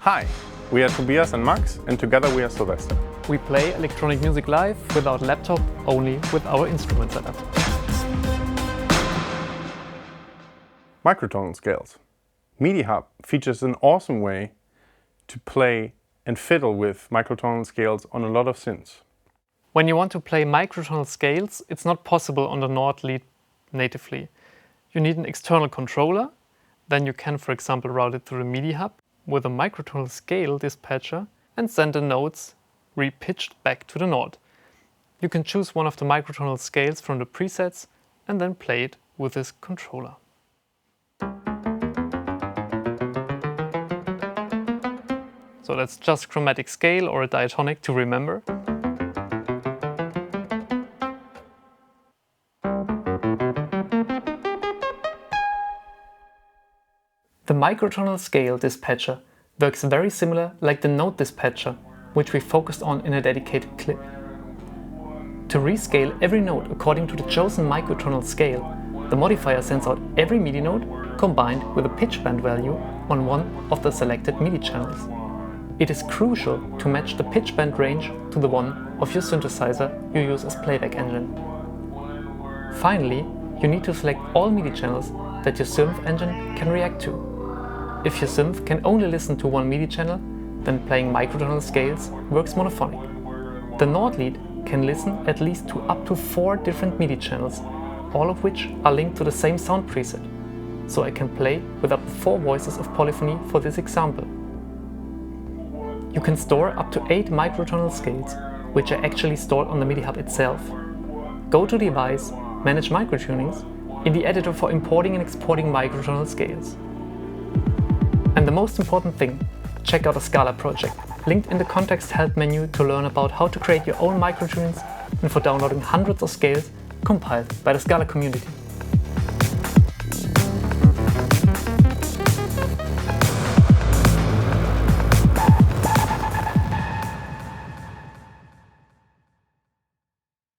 Hi, we are Tobias and Max, and together we are Sylvester. We play electronic music live without laptop, only with our instrument setup. Microtonal scales. MIDI Hub features an awesome way to play and fiddle with microtonal scales on a lot of synths. When you want to play microtonal scales, it's not possible on the Nord lead natively. You need an external controller, then you can, for example, route it through the MIDI Hub with a microtonal scale dispatcher and send the notes repitched back to the Nord. You can choose one of the microtonal scales from the presets and then play it with this controller. So that's just chromatic scale or a diatonic to remember. The microtonal scale dispatcher works very similar like the note dispatcher, which we focused on in a dedicated clip. To rescale every note according to the chosen microtonal scale, the modifier sends out every MIDI note combined with a pitch bend value on one of the selected MIDI channels. It is crucial to match the pitch bend range to the one of your synthesizer you use as playback engine. Finally, you need to select all MIDI channels that your synth engine can react to. If your synth can only listen to one MIDI channel, then playing microtonal scales works monophonic. The Nord lead can listen at least to up to 4 different MIDI channels, all of which are linked to the same sound preset. So I can play with up to 4 voices of polyphony for this example. You can store up to 8 microtonal scales, which are actually stored on the MIDI Hub itself. Go to Device, Manage Microtunings in the editor for importing and exporting microtonal scales. And the most important thing, check out the Scala project, linked in the Context Help menu to learn about how to create your own microtunings and for downloading hundreds of scales compiled by the Scala community.